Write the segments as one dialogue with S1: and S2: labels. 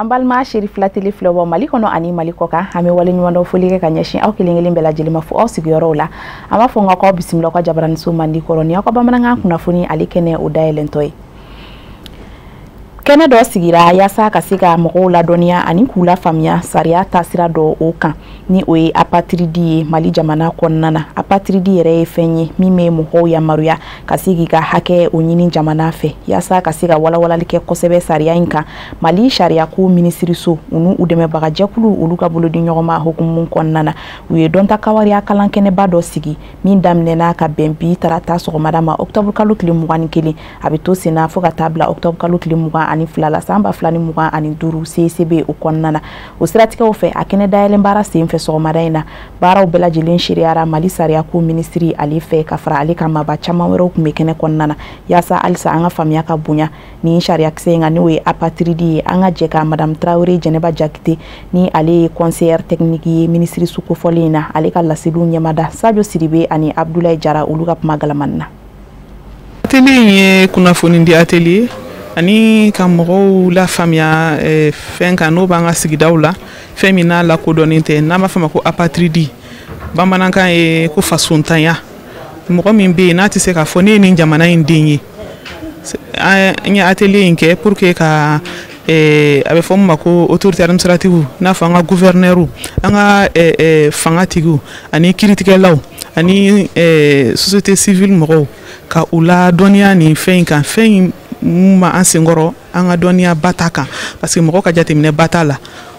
S1: Ambalma Sheriff Latili Flobo Malikono ani Malikoka ame wale nyuando folike kanyeshi au kilingeli mbela jilima fu au sigiyorola ama fonga kwa bisimila kwa jabaran su mandi koroni ako bamananga kuna funi alikene udaye lentoi kene do sigira yasa kasika mogola donia ani kula famia saria tasira do oka ni oe apatridi mali jamana konnana apatridi yere fenyi mime moho ya maruya kasika hake unyini jamana fe yasa kasika wala like kosebe saria inka mali sharia ku ministry so unu udeme bagaje kulu uluka bulodi nyoma hukumun konnana we donta kawari akalankene bado sigi min damne na ka bembi tarata so madama octobre kalukli mugani kili abito sina foka tabla octobre kalukli ani flala samba flani muga ani duru CCB ukonnana usiratika ofe akene daele mbara simfe so madaina bara ubela jilin shiriara mali saria ku ministry alife kafra alika maba chama wero kumekene konnana yasa alisa anga famia ka bunya ni sharia ksenga ni we apatridi anga jeka madame Traoré Jeneba Jakite ni ali conseiller technique ministry suko folina alika lasilu nyamada Sadio Sidibe ani Abdoulaye Jara uluka magalamanna
S2: atelier kuna foni ndi atelier ani kamro la famia fenka no banga sigidawla femina la kodonite na ma fama ko apatridi bamananka ko fasuntanya mo min be na ti se ka foni ni jamana indinyi nya atelier nke pour que ka abe fomma ko autorité administrative na fanga gouverneur anga fanga tigu ani critique law ani société civile mo ka ula donia ni fenka fen ma ansengoro anga donia bataka parce que moko ka jatemine batala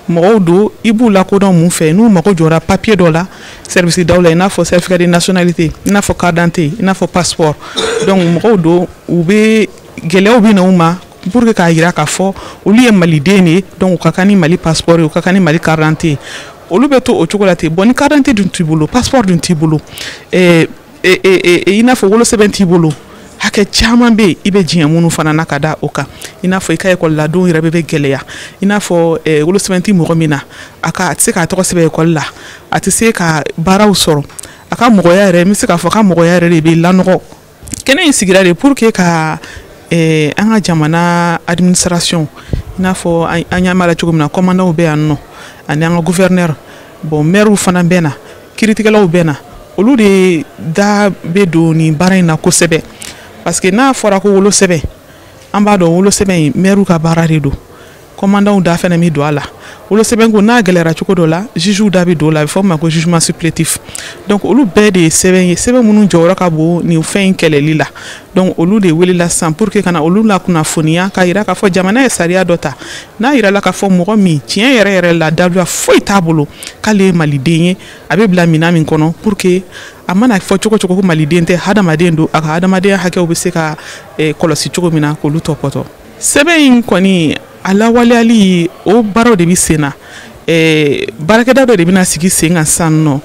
S2: moko do ibu la ko don mu fe nu moko jora papier dola service dawla ina fo certificat de nationalité ina fo carte d'identité ina fo passeport donc moko do ube gele obi na uma pour que ka ira ka fo uli mali dene donc ka kani mali passeport ka kani mali carte d'identité olu beto o chocolate boni carte d'identité d'un tibolo passeport d'un tibolo ina fo wolo 70 tibolo hake chama be ibe jiamunu fana nakada oka ina fo ikaye ko la don irabe be geleya ina fo wolo 70 mogomina aka atse ka to sebe ko la atse ka baraw soro aka mogoya ere mi se ka fo ka mogoya ere be lanoko kene insigirare pour que ka anga jamana administration ina fo anya mala chugumna commandant be anno ani anga gouverneur bon maire fana bena critique law bena olu de da be do ni barina ko sebe parce que na fora ko wolo sebe amba do wolo sebe meru ka barare do commandant da fena mi do ala wolo sebe ngo na galera chuko do la juge da bi do la forme ko jugement supplétif donc olu be de sebe munu jora ka bo ni fen keleli la donc olu de weli la sans pour que kana olu la kuna fonia ka ira ka fo jamana saria dota na ira la ka fo mo mi tien yere la dalwa foi tabolo kale malidenye abe bla minami kono pour que amana fo choko ko malidente hadamaden do aka hadamaden hake obise ka kolosi choko mina ko luto poto sebe in koni ala wali ali o baro de bisena barakeda do de bina sigi senga sanno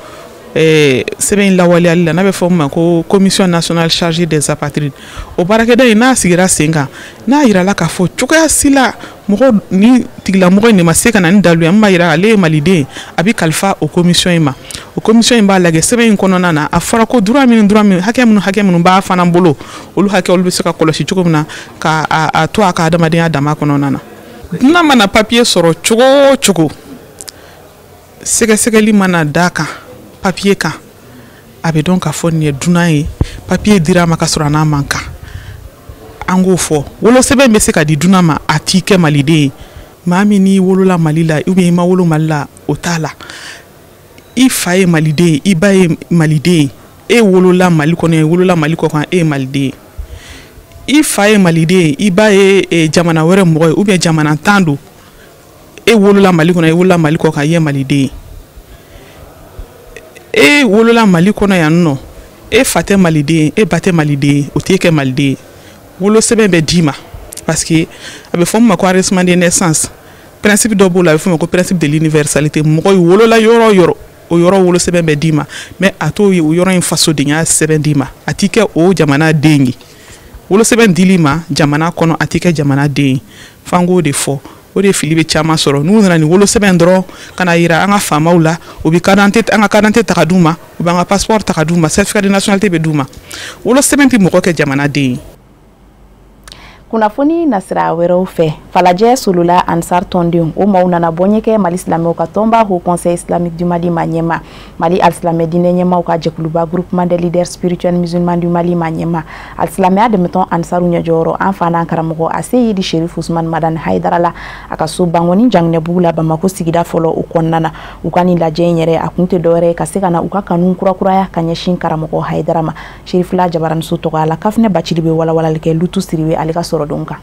S2: sebe in la wali ali na be forma ko commission nationale chargée des apatrides o barakeda ina sigira senga na ira la ka fo choko ya sila mo ni tigla mo ni maseka na ndalu amma ira ale malide abi kalfa o commission ima o commission imba lage sebe in kono nana afara ko droit min hake mun ba fana bolo olu hake olu seka kolosi choko na ka a to aka adama kono nana na mana papier soro choko sega li mana daka papier ka abe donc ka fonni dunaye papier dira maka soro na manka ango fo wolo sebe be seka di dunama atike malide mami ni wolo la malila ubi ma wolo malla otala ifaye malide ibaye malide wolo la maliko ne wolo la maliko kan malide ifaye malide ibaye jamana were moy ou bien jamana tando wolo la maliko na wolo la maliko kan malide wolo la maliko na yanno fate malide bate malide oteke malide wolo sebe be dima parce que abe fom ma ko arrêtement de naissance principe do la fom ko principe de l'universalité mo wolo la yoro o yoro wolo sebe be dima mais ato yoro en faso de nya sebe dima atike o jamana dengi wolo sebe dilima jamana kono atike jamana dengi fango de fo o de filibe chama soro nu na ni wolo sebe ndro kana ira anga famaula obi kadante takaduma obi anga passeport takaduma certificat de nationalité be duma wolo sebe ti mo ko ke jamana dengi
S1: Kunnafoni nasira wɛrɛw fɛ falajɛ solula ansar tɔndenw o maaw nana bɔɲɛ kɛ Mali silamɛw ka tɔnba Haut Conseil islamique du Mali ma ɲɛma Mali alsilamɛ diinɛ ɲɛmaw ka jɛkuluba groupement des leaders spirituels musulmans du Mali ma ɲɛma alsilamɛya dɛmɛtɔn ansaru ɲɛjɔyɔrɔ an fa n'an karamɔgɔ a se yidi Sherif Usman Madani Haidara la a ka so Bangoni Janginɛbugu la Bamako sigida fɔlɔ o kɔnɔna na u ka nin lajɛ in yɛrɛ a kun tɛ dɔwɛrɛ ka se ka na u ka kanu kurakuraya ka ɲɛsin karamɔgɔ Haidara ma Sherif la Jabaraniso tɔgɔya la Kafinɛ Bacili bɛ walawalali kɛ Lutu Siribe ale ka sɔrɔ don kan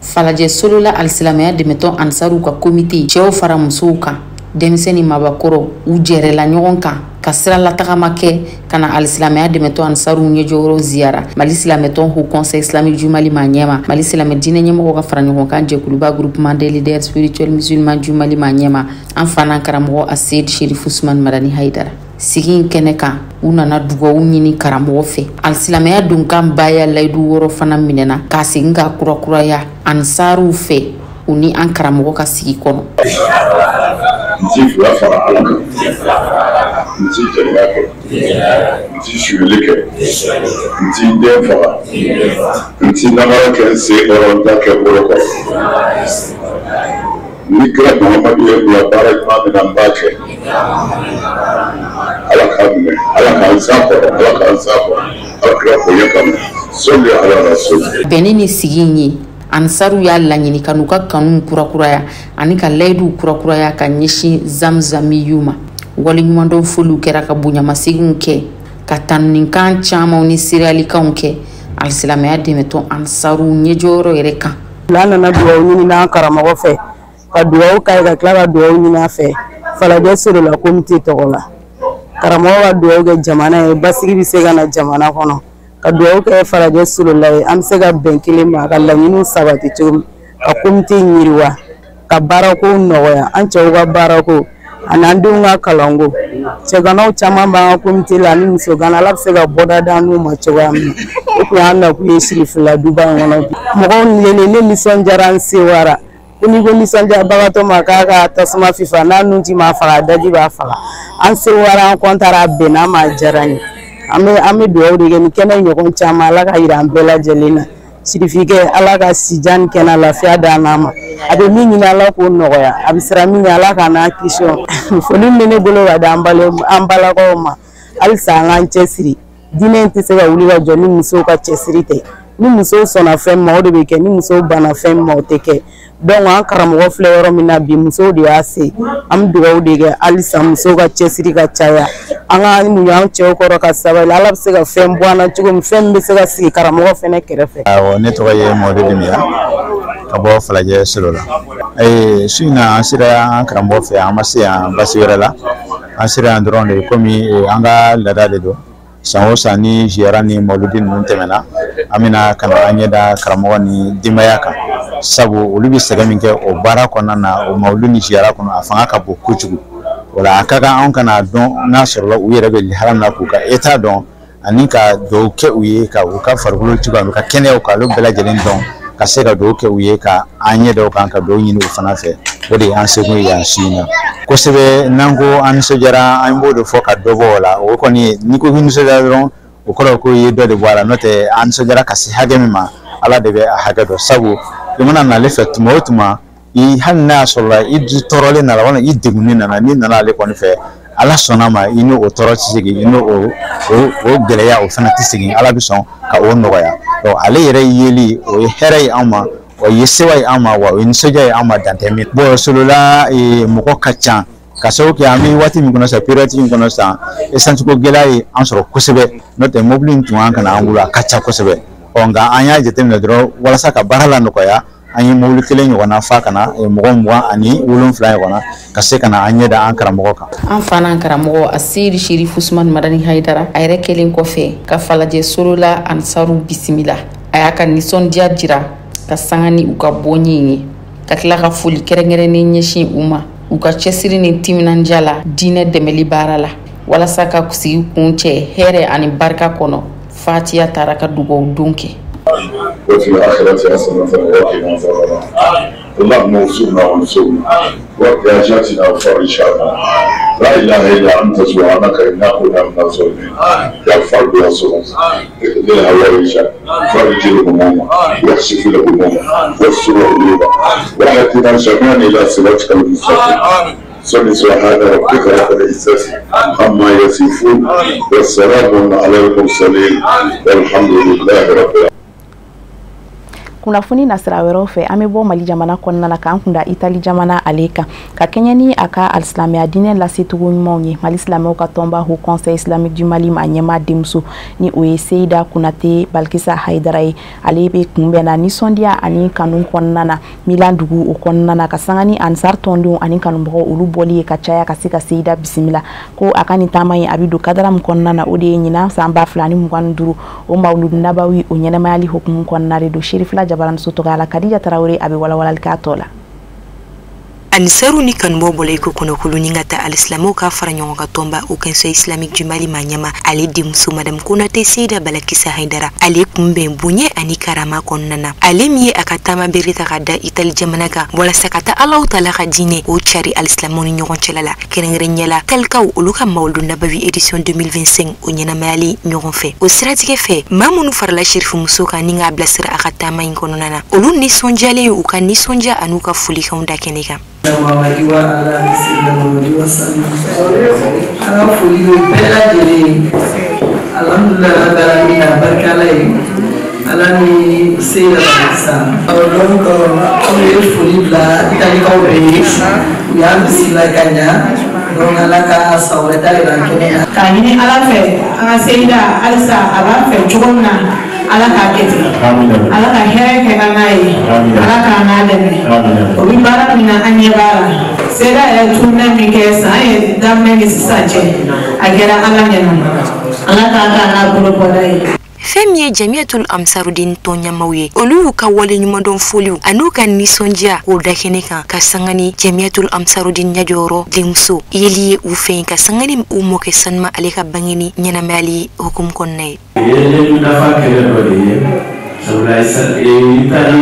S3: falajɛ solula alsilamɛya dɛmɛtɔn ansaru ka comité cɛw fara musow kan denmisɛnnin mabakɔrɔ u jɛrɛla ɲɔgɔn kan ka sira latagama kɛ kana alsilamɛya dɛmɛtɔn ansaru ɲɛjɔyɔrɔ ziyara Mali silamɛtɔn Haut Conseil islamique du Mali ma ɲɛma Mali silamɛ diinɛ ɲɛmɔgɔ ka fara ɲɔgɔn kan jɛkuluba groupement des leaders spirituels musulmans du Mali ma ɲɛma an fa n'an karamɔgɔ a Seydi Sherif Usman Madani Haidara sigi in kɛnɛ kan u nana dugawu ɲini karamɔgɔ fɛ alsilamɛya donkan baya layidu wɔrɔ fana minɛna k'a segin ka kurakuraya ansaruw fɛ u ni an karamɔgɔ ka sigi kɔnɔ
S4: nti fila fara ala kan nti jɛnɛya kɛ nti suyɛli kɛ nti den faga nti namara kɛ n se hɔrɔnta kɛ bolo kɔrɔ ni kira Muhamadu ye bila baara ɲuman min na n b'a kɛ ala k'a minɛ ala k'an sankɔrɔ ala k'an sankɔrɔ ala kira bonya kama sɔli ala rasul
S3: bɛnni ni sigi in ye ansaru y'a laɲini ka n'u ka kanu kurakuraya ani ka layiduw kurakuraya ka ɲɛsin zamzamiyu ma waleɲumandɔn foliw kɛra ka bonyamasegin kɛ ka tanuninkan camanw ni seereyalikanw kɛ alsilamɛya dɛmɛtɔn ansaru ɲɛjɔyɔrɔ yɛrɛ kan
S5: an nana dugawu ɲini n'an karamɔgɔ fɛ ka dugawu k'a ye ka tila ka dugawu ɲini a fɛ falajɛ solola comité tɔgɔ la karamɔgɔ ka dugawu kɛ jamana ye basigi bɛ se ka na jamana kɔnɔ ka dugawu kɛ falajɛ solola ye an bɛ se ka bɛn kelen ma ka laɲiniw sabati cogo min ka comité yiriwa ka baarakow nɔgɔya an cɛw ka baarako ani an denw ka kalanko cɛganaw caman b'an ka comité la ani musogana ala bɛ se ka bɔda d'an n'u ma cogoya min na o tun y'an nakun ye Sirifila duba in kɔnɔ mɔgɔw yelen ne nisɔndiyara n sewara ko n'i ko nisɔndiyabagatɔ ma k'a ka tasuma fifa n'a nun ci ma faga daji b'a faga an sewara an kɔntara a bɛnna an ma a diyara n ye an bɛ dugawu de kɛ ni kɛnɛ ɲɔgɔn caman ala ka yira an bɛɛ lajɛlen na Sirifikɛ ala ka sijan ni kɛnɛ lafiya d'an ma a bɛ min ɲini ala k'o nɔgɔya a bɛ siran min ɲɛ ala ka n'a kisi foli bɛ ne bolo ka di an balakaw ma halisa an k'an cɛsiri diinɛ in tɛ se ka wuli ka jɔ ni musow ka cɛsiri tɛ ni musow sɔnna fɛn ma o de bɛ kɛ ni musow banna fɛn ma o tɛ kɛ donc an karamɔgɔ filɛ yɔrɔ min na bi musow de y'a se an bɛ dugawu de kɛ halisa musow ka cɛsiri ka caya an ka muɲu an cɛw kɔrɔ ka sabali ala bɛ se ka fɛn bɔ an na cogo min fɛn min bɛ se ka sigi karamɔgɔ fɛnɛ kɛrɛfɛ.
S6: awɔ ne tɔgɔ ye Mɔdi Dimiya ka bɔ falajɛ solo la su in na an sera an karamɔgɔ fɛ an ma se yan basi wɛrɛ la an sera yan dɔrɔn de komi an ka laada de don san o san ni ziyara ni mawludi ninnu tɛmɛna an bɛna ka na an ɲɛda karamɔgɔ ni denbaya kan sabu olu bɛ sɛgɛn min kɛ o baara kɔnɔna na o mawludi ni ziyara kɔnɔ a fanga ka bon kojugu wala a ka kan anw kana dɔn n'a sɔrɔla u yɛrɛ bɛ lihala min na k'u ka état dɔn ani ka dugawu kɛ u ye ka u ka farikolo cogoya u ka kɛnɛyaw ka olu bɛɛ lajɛlen dɔn ka se ka dugawu kɛ u ye ka an ɲɛ da u kan ka dugawu ɲini u fana fɛ o de ye an seko ye yan su in na kosɛbɛ n'an ko an nisɔndiyara an b'o de fɔ ka dɔ bɔ o la o kɔni n'i ko k'i nisɔndiyara dɔrɔn o kɔrɔ ko i ye dɔ de bɔ a la n'o tɛ an nisɔndiyara ka se hakɛ min ma ala de bɛ a hakɛ dɔn sabu i mana n'ale fɛ tuma o tuma i hali n'a sɔrɔla i tɔɔrɔlen nana walima i degunnen nana n'i nana ale kɔni fɛ ala sɔnna ma i n'o tɔɔrɔ tɛ segin i n'o gɛlɛya o fana tɛ segin ala bɛ sɔn ka o nɔgɔya donc ale yɛrɛ yeli o ye hɛrɛ ye anw ma o ye sewa ye anw ma wa o ye nisɔndiya ye anw ma dantɛ min bon solola mɔgɔ ka ca ka sababu kɛ an bɛ waati min kɔnɔ sisan période min kɔnɔ sisan essence ko gɛlɛya ye an sɔrɔ kosɛbɛ n'o tɛ mobili in tun an kana an bolo a ka ca kosɛbɛ nka an y'a jateminɛ dɔrɔn walasa ka baara la nɔgɔya an ye mobili kelen ɲɔgɔnna fa ka na mɔgɔ 20 ani 7 ɲɔgɔnna ka se ka na an ɲɛ da an karamɔgɔ kan
S3: an fa n'an karamɔgɔ a Seydi Sherif Usman Madani Haidara a yɛrɛ kelen kɔfɛ ka falajɛ solola ansaru bisimila a y'a ka nisɔndiya jira ka sanga ni u ka bɔɲɛ ye ka tila ka foli kɛrɛnkɛrɛnnen ɲɛsin u ma u ka cɛsiri ni timinandiya la diinɛ dɛmɛli baara la walasa ka sigi kun cɛ hɛrɛ ani barika kɔnɔ Fatiya taara ka dugawu don kɛ
S4: وفي الآخرة حسنة وقنا عذاب النار اللهم انصرنا وانصرنا وحاجاتنا وفرج عنا لا اله الا انت سبحانك انا كنا من الظالمين يا فرد يا صبر اقضي الهوائج فرج الهموم واكشف الهموم واستر العيوب واهدنا جميعا الى صراطك المستقيم صل سبحان ربك رب العزة عما يصفون والسلام على المرسلين والحمد لله رب العالمين.
S1: Kunnafoni na sira wɛrɛw fɛ an bɛ bɔ Mali jamana kɔnɔna la k'an kunda Itali jamana ale kan ka kɛɲɛ ni a ka alisilamɛya diinɛ lasecogo ɲumanw ye. Mali silamɛw ka tɔnba Haut Conseil Islamique du Mali ma ɲɛma denmuso ni o ye Seyida Kunate Balikisa Hayidara ye. Ale bɛ kunbɛnna nisɔndiya ani kanu kɔnɔna na Milan dugu o kɔnɔna na ka sanga ni Ansar tɔndenw ani kanubagaw olu bɔli ye ka caya ka se ka Seyida bisimila ko a ka nin taama ye a bɛ don kadara min kɔnɔna na o de ye ɲinan san 2025 o Mawuludu Nabawi o ɲɛnɛmayali hukumu kɔnɔna de don. Sherifila Jabaranso tɔgɔla Kadija Tarawele a bɛ walawalali k'a tɔ la.
S7: Ansaru ni kanbo bole ko kono kuluni ngata alislamo ka fara ɲɔgɔn ka tɔnba Haut Conseil Islamique du Mali ma ɲɛma ale denmuso Madame Konate Seyida Balakisa Hayidara ale kunbɛn bonya ani karama kɔnɔna na. Ale min ye a ka taama bere ta ka da Itali jamana kan walasa ka taa Alahu Taala ka diinɛ o cari alislamo ni ɲɔgɔn cɛla la kɛrɛnkɛrɛnnenya la talikaw olu ka Mawuludu Nabawi édition 2025 o ɲɛnamayali ɲɔgɔn fɛ. O siratigɛ fɛ maa minnu farala Sherifu muso kan ni k'a bilasira a ka taama in kɔnɔna na olu nisɔndiyalen u ka nisɔndiya an'u ka folikanw da kɛnɛ kan.
S8: Alani Seyida Balakisa donc an bɛ foli bila italikaw bɛɛ ye u y'an bisimila ka ɲa donc ala ka san wɛrɛ da yɛlɛ kɛnɛya k'a ɲini ala fɛ an ka Seyida halisa a b'a fɛ cogo min na ala k'a kɛ ten ala ka hɛrɛ kɛ an n'a ye ala k'an n'a dɛmɛ o bɛ baara min na an ɲɛ b'a la Seyida yɛrɛ tununɛ min kɛ san ye daminɛ ni sisan cɛ a kɛra ala ɲɛna ala k'a k'an n'a bolo bɔda ye.
S7: Fɛn min ye Jamiyatul Ansarudin tɔnɲamaw ye olu y'u ka wale ɲumandɔn foliw an'u ka nisɔndiya k'o da kɛnɛ kan ka sanga ni Jamiyatul Ansarudin ɲɛjɔyɔrɔ denmuso yeli ye u fɛ ka sanga ni u mɔkɛ sanuma ale ka bangeni ɲɛnamayali hukumu kɔnɔna ye.
S9: Ye nafa kɛlɛ dɔ de ye sabula Itali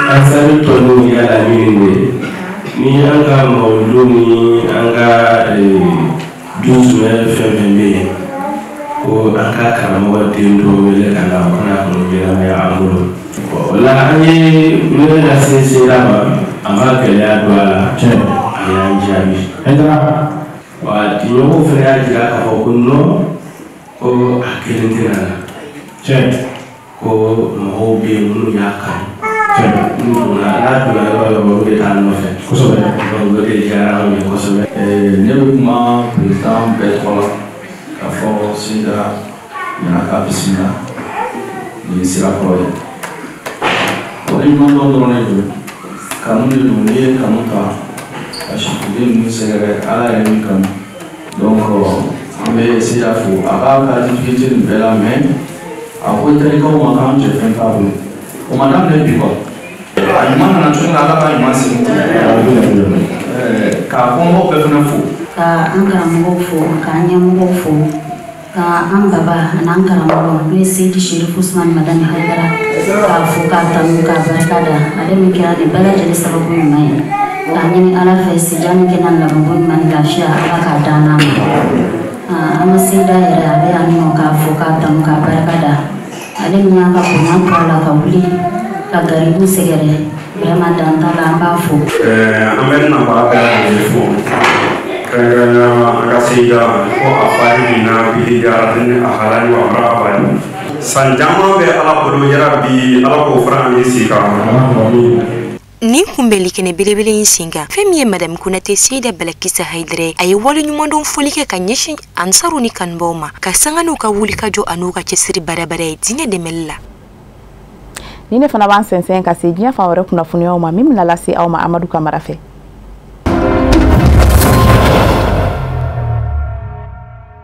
S9: Ansaru tɔndenw y'a laɲini de ye ni an ka mawuludu ni an ka dusumɛ fɛn fɛn bɛ yen ko an ka karamɔgɔ den dɔw wele ka na o kana kɔnɔ ɲɛnamaya an bolo o la an ye wele lase Seyida ma a ma gɛlɛya don a la a y'an jaabi wa diɲɔgɔnw fana y'a jira k'a fɔ ko non ko a kelen tɛ na la ko mɔgɔw bɛ yen minnu y'a kanu n'u donna n'a donna yɔrɔ yɔrɔ olu bɛ taa nɔfɛ kosɛbɛ donc o de diyara anw ye kosɛbɛ.
S10: Ne bɛ kuma président bɛɛ tɔgɔ la k'a fɔ Seyida ɲɛna k'a bisimila nin sira kɔrɔ ye wale ɲuman dɔ dɔrɔn de don kanu de don n'i ye kanu ta ka situden ninnu sɛgɛrɛ ala yɛrɛ min kanu donc an bɛ Seyida fo a b'a ka difficulté nin bɛɛ la mais a ko italikaw ma k'an cɛ fɛn t'a bolo o ma daminɛ bi kɔ a ɲuman nana cogo min na ala ka ɲuman segin k'a kɔngɔ bɛɛ fana fo
S11: ka an karamɔgɔw fo k'an ɲɛmɔgɔw fo ka an baba an'an karamɔgɔ n'o ye Seydi Sherifu Usmane Madani Hayidara k'a fo k'a tanu k'a barika da ale min kɛra nin bɛɛ lajɛlen sababu ɲuman ye k'a ɲini ala fɛ sidiya min kɛnɛ labanko ɲuman ni lafiya ala k'a d'an n'a ma an ka Seyida yɛrɛ a bɛ yan nɔ k'a fo k'a tanu k'a barika da ale min y'a ka bonya to a la ka wuli ka garibu sɛgɛrɛ vraiment dan t'a la an b'a fo.
S9: An bɛ nafa bɛɛ lajɛlen fo kɛrɛnkɛrɛnnenya an ka Seyida ko a fa ye min na bi ni a halali wa bara abadi san caman bɛ ala bolo yɛrɛ bi ala k'o fara an ye sigi kan.
S7: Nin kunbɛnli kɛnɛ belebele in sen kan fɛn min ye Madame Konate Seyida Balakisa Hayidara a ye wale ɲumandɔn foli kɛ ka ɲɛsin Ansaru ni kanubaw ma ka sanga n'u ka wulikajɔ an'u ka cɛsiri barabara ye diinɛ dɛmɛli la.
S1: Ni ne fana b'an sɛnsɛn ka se diɲɛ fan wɛrɛ kunnafoniyaw ma min bɛna lase aw ma Amadu Kamara fɛ.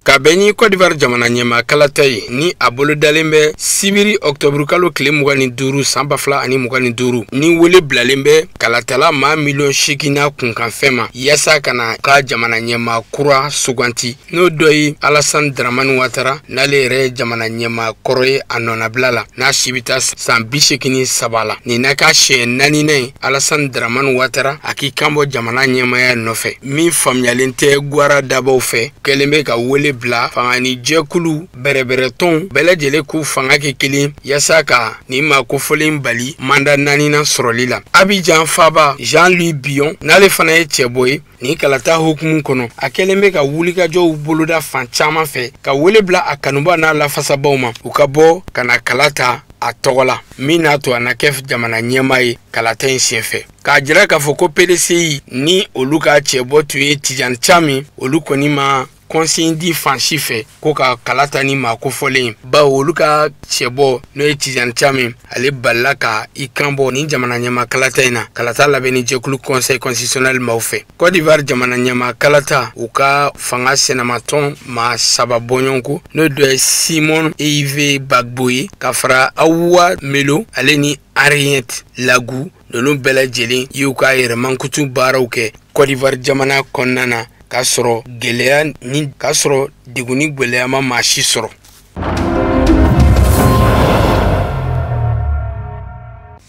S12: ka bɛn ni Côte d'Ivoire jamana ɲɛma kalata ye ni a bolo dalen bɛ sibiri octobre kalo tile 25 san 2025 ni wele bilalen bɛ kalatala maa miliyɔn 8 kunkanfɛn ma yasa kana ka jamana ɲɛma kura suganti n'o dɔ ye Alassane Dramane Ouattara n'ale yɛrɛ jamana ɲɛma kɔrɔ ye a nɔnabila la n'a si bɛ taa san 83 la ni n'a ka siɲɛ 4nan Alassane Dramane Ouattara a k'i kan bɔ jamana ɲɛmaya nɔfɛ min faamuyalen tɛ gwara dabaw fɛ kɛlen bɛ ka wele bila fanga ni jɛkulu bɛrɛbɛrɛ tɔnw bɛɛ lajɛlen k'u fanga kɛ kelen yasa ka ni ma kofɔlen bali manda 4nan sɔrɔli la. Abidjan Faba Jean-Louis Bion n'ale fana ye cɛbɔ ye ni kalata hukumu kɔnɔ a kɛlen bɛ ka wulikajɔw boloda fan caman fɛ ka wele bila a kanuba n'a lafasabaw ma u ka bɔ kana kalata a tɔgɔ la min n'a to a na kɛ jamana ɲɛma ye kalata in senfɛ k'a jira k'a fɔ ko PDCI ni olu ka cɛbɔ tun ye Tidjane Tchami olu kɔni ma conseil di fansi fɛ ko ka kalata ni ma kofɔlen bawo olu ka cɛbɔ n'o ye Tidjane Tchami ale balila ka i kan bɔ ni jamana ɲɛma kalata in na kalata labɛn ni jɛkulu conseil constitutionnel maaw fɛ. Côte d'Ivoire jamana ɲɛma kalata u ka fanga sɛnɛmatɔn ma 3 bɔɲɔgɔn ko n'o dɔ ye Simon Eive Bagbo ye ka fara Awa Melo ale ni Henriette Lagou ninnu bɛɛ lajɛlen y'u ka yɛrɛmankutu baaraw kɛ Côte d'Ivoire jamana kɔnɔna na k'a sɔrɔ gɛlɛya ni k'a sɔrɔ deguni gɛlɛya ma maa si sɔrɔ.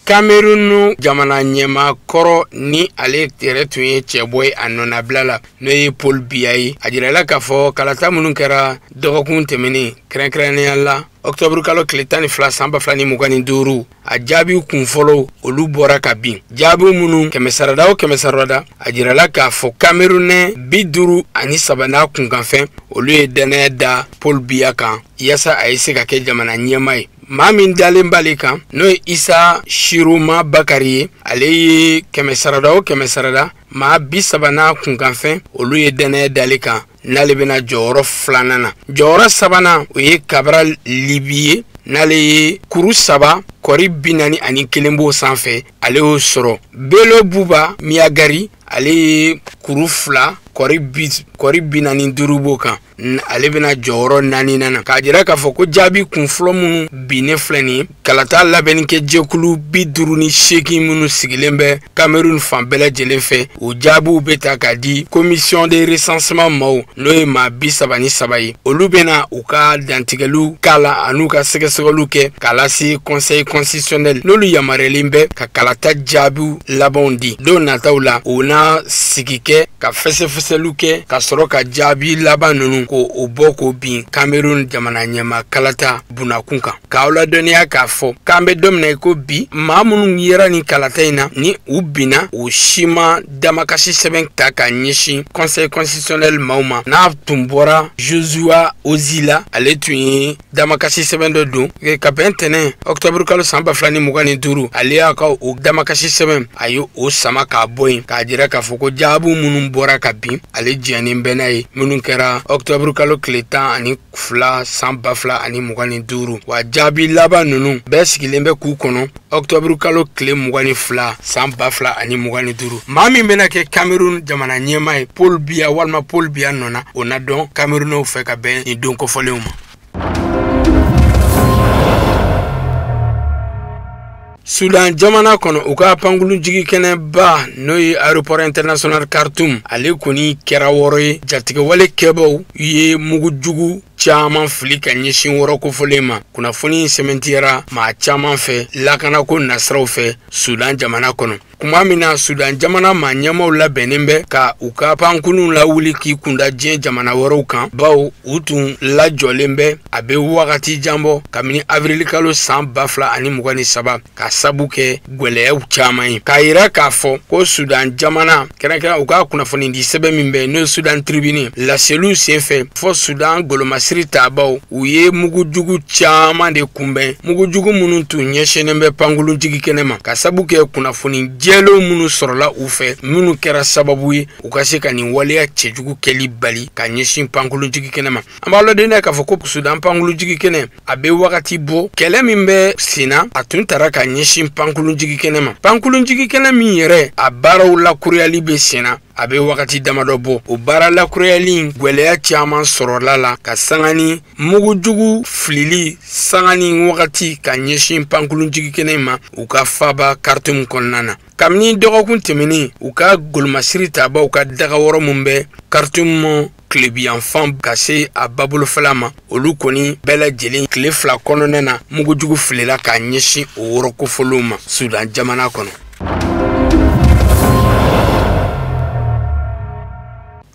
S12: Cameroun jamana ɲɛma kɔrɔ ni ale yɛrɛ tun ye cɛbɔ ye a nɔnabila la n'o ye Paul Biya ye a jirala k'a fɔ kalata minnu kɛra dɔgɔkun tɛmɛnen kɛrɛnkɛrɛnnenya la octobre kalo tile 12 san 2025 a jaabiw kunfɔlɔ olu bɔra ka bin jaabiw minnu kɛmɛ sarada a jirala k'a fɔ Camerounais 53 n'a kunkanfɛn olu ye danaya da Paul Biya kan yasa a ye se ka kɛ jamana ɲɛma ye. Maa min dalen b'ale kan n'o ye Isa Shiroma Bakari ye ale ye kɛmɛ sarada maa 30 n'a kunkanfɛn olu ye danaya dale kan n'ale bɛna jɔyɔrɔ 2nan na jɔyɔrɔ 3nan o ye Cabral Libi ye n'ale ye kuru 3 kɔri 41 b'o sanfɛ ale y'o sɔrɔ. Bello Buba Miagari ale ye kuru 2 kɔri 45 b'o kan ale bɛna jɔyɔrɔ 4nan na k'a jira k'a fɔ ko jaabi kunfɔlɔ minnu binnen filɛ nin ye kalata labɛnni kɛ jɛkulu 58 minnu sigilen bɛ Cameroun fan bɛɛ lajɛlen fɛ o jaabiw bɛ ta k'a di commission de recensement maaw n'o ye maa 33 ye olu bɛna u ka dantigɛliw k'a la an'u ka sɛgɛsɛgɛliw kɛ k'a lase conseil constitutionnel n'olu yamaruyalen bɛ ka kalata jaabiw labanw di don nataw la u na sigi kɛ ka fɛsɛfɛsɛliw kɛ ka sɔrɔ ka jaabi laban ninnu ko o bɔ ko bin Cameroun jamana ɲɛma kalata bunakun kan k'aw ladɔnniya k'a fɔ k'an bɛ don min na ko bi maa minnu yera ni kalata in na ni u binna u si ma damakasi sɛbɛn ta ka ɲɛsin conseil constitutionnel maaw ma n'a tun bɔra Joshua Ozila ale tun ye damakasi sɛbɛn dɔ don ka bɛn tɛnɛn octobre kalo san 2025 ale y'a ka o damakasi sɛbɛn a ye o sama k'a bɔ yen k'a jira k'a fɔ ko jaabiw minnu bɔra ka bin ale jɛnnen bɛ n'a ye minnu kɛra octobre kalo tile 12 san 2025 wa jaabi laban ninnu bɛɛ sigilen bɛ k'u kɔnɔ octobre kalo tile 22 san 2025 maa min bɛna kɛ Cameroun jamana ɲɛma ye Paul Biya walima Paul Biya nɔna o na dɔn Camerounɛw fɛ ka bɛn nin don kɔfɔlenw ma. Sudan jamana kɔnɔ u ka pankulu jigi kɛnɛ ba n'o ye aéroport international Khartoum ale kɔni kɛra wɔrɔ ye jatigɛwale kɛbaw ye mugujugu caman fili ka ɲɛsin wɔrɔ kofɔlen ma kunnafoni sɛmɛntiyara maa caman fɛ lakanako nasiraw fɛ Sudan jamana kɔnɔ kuma min na Sudan jamana maa ɲɛmaw labɛnnen bɛ ka u ka pankulu lawuli k'i kunda diɲɛ jamana wɛrɛw kan bawo u tun lajɔlen bɛ a bɛ wagati jan bɔ kabini avril kalo san 2023 ka sabu kɛ gwɛlɛyaw caman ye k'a yira k'a fɔ ko Sudan jamana kɛrɛnkɛrɛn u ka kunnafoni di sɛbɛn min bɛ n'o Sudan Tribune laseliw senfɛ fɔ Sudan golomasiri taabaw u ye mugujugu caman de kunbɛn mugujugu minnu tun ɲɛsinnen bɛ pankulu jigi kɛnɛ ma ka sabu kɛ kunnafoni jɛlenw minnu sɔrɔla u fɛ minnu kɛra sababu ye u ka se ka nin waleya cɛjugu kɛli bali ka ɲɛsin pankulu jigi kɛnɛ ma an b'a lɔdɔnniya k'a fɔ ko Sudan pankulu jigi kɛnɛ a bɛ wagati bɔ kɛlɛ min bɛ senna a tun tara ka ɲɛsin pankulu jigi kɛnɛ ma pankulu jigi kɛnɛ min yɛrɛ a baaraw lakuruyali bɛ senna a bɛ wagati damadɔ bɔ o baara lakurayali gwɛlɛya caaman sɔrɔla la ka sangani mugujugu filili sangani wagati ka ɲɛsin pankulunjigi kɛnɛ ma u ka faba Khartoum kɔnɔna na kabini dɔgɔkun tɛmɛnen u ka golomasiri tabaw ka daga wɔrɔ mun bɛ Khartoum kilebiyanfan ka se a babolofɛla ma olu kɔni bɛɛ lajɛlen tile 2 kɔnɔna na mugujugu filila ka ɲɛsin o wɔrɔ kofɔlenw ma Sudan jamana kɔnɔ.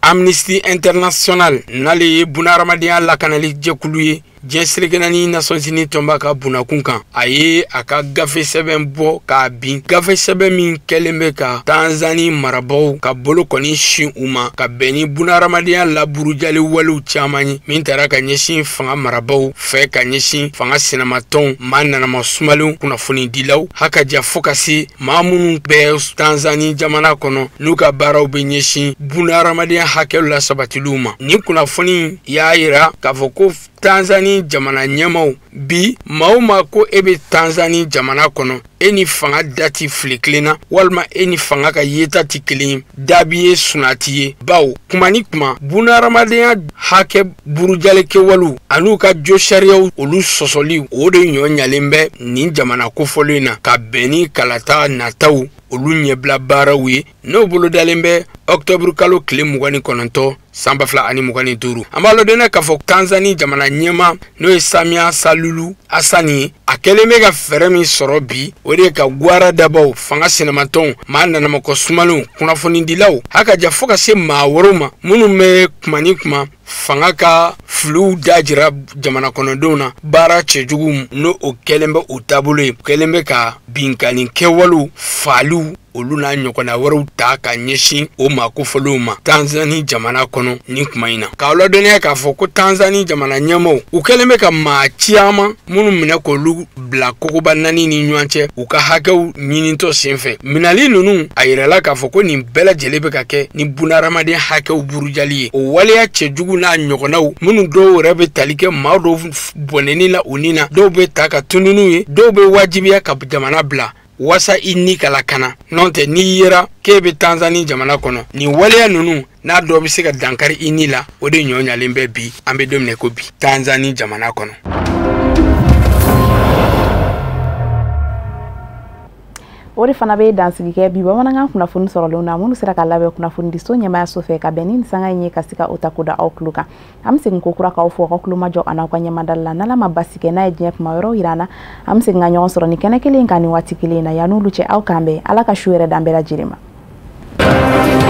S12: Amnesty International n'ale ye bunahadamadenya lakanali jɛkulu ye diɲɛ serekɛnɛ ni Nations Unies tɔnba ka bunakun kan a ye a ka gafe sɛbɛn bɔ k'a bin gafe sɛbɛn min kɛlen bɛ ka Tanzanie marabagaw ka bolo kɔni sin u ma ka bɛn ni bunahadamadenya laburujali walew caaman ye min taara ka ɲɛsin fanga marabagaw fɛ ka ɲɛsin fanga sinamatɔnw maa nanama sumalenw kunnafoni dilaw hakaja fɔ ka se maa minnu bɛ Tanzanie jamana kɔnɔ n'u ka baaraw bɛ ɲɛsin bunahadamadenya hakɛw la sabatiliw ma ni kunnafoni y'a yira k'a fɔ ko Tanzanie jamana ɲɛmaw bi maa o maa ko e bɛ Tanzanie jamana kɔnɔ e ni fanga dati fili kilenna walima e ni fanga ka yeta ti kelen ye dabi ye sunati ye bawo kuma ni kuma bunahadamadenya hakɛ burujali kɛwalew an'u ka jo sariyaw olu sɔsɔli o de ɲɔ ɲalen bɛ nin jamana kofɔlen na ka bɛn ni kalata nataw olu ɲɛbila baaraw ye n'o bolodalen bɛ Octobre kalo tile 29 san 2025 an b'a lɔdɔnɛ k'a fɔ Tanzanie jamana ɲɛma n'o ye Samia Suluhu Hassan ye a kɛlen bɛ ka fɛɛrɛ min sɔrɔ bi o de ye ka gwara dabaw fanga sinamatɔnw maa nanamakɔ sumalenw kunnafonidilaw hakaja fɔ ka se maa wɛrɛw ma minnu bɛ kuma ni kuma fanga ka filiw dajira jamana kɔnɔdenw na baara cɛjugu n'o o kɛlen bɛ o taabolo ye kɛlen bɛ ka binkani kɛwalew faaliw olu n'a ɲɔgɔnna wɛrɛw ta ka ɲɛsin o maa kofɔlenw ma Tanzanie jamana kɔnɔ ni kuma in na k'a lɔdɔniya k'a fɔ ko Tanzanie jamana ɲɛmaw u kɛlen bɛ ka maa caman minnu minɛ k'olu bila kogoba 4 ni ɲɔgɔn cɛ u ka hakɛw ɲinitɔ senfɛ minali ninnu a yirala k'a fɔ ko nin bɛɛ lajɛlen bɛ ka kɛ ni bunahadamadenya hakɛw burujali ye o waleya cɛjugu n'a ɲɔgɔnnaw minnu dɔw yɛrɛ bɛ tali kɛ maa dɔw bɔnɛni la u ni na dɔw bɛ ta ka tununiw ye dɔw bɛ wajibiya ka jamana bila wasa I ni kala kana n'o tɛ n'i yera k'e bɛ Tanzanie jamana kɔnɔ nin waleya ninnu n'a dɔw bɛ se ka dankari I ni la o de ɲɔ ɲalen bɛ bi an bɛ don min na ko bi Tanzanie jamana kɔnɔ.
S1: O de fana bɛ dansigi kɛ bi bamanankan kunnafoni sɔrɔlenw na minnu sera ka labɛn kunnafoni di so ɲɛmaayaso fɛ ka bɛn ni sanga in ye ka se ka o ta ko da aw tulo kan an bɛ segin ko kura k'aw fo aw tulo majɔ a n'aw ka ɲɛmadali la n'Ala ma basi kɛ n'a ye diɲɛ kuma wɛrɛw yira an na an bɛ segin ka ɲɔgɔn sɔrɔ ni kɛnɛ kelen kan ni waati kelen na yan'olu cɛ aw k'an bɛn Ala ka su yɛrɛ d'an bɛɛ lajɛlen ma.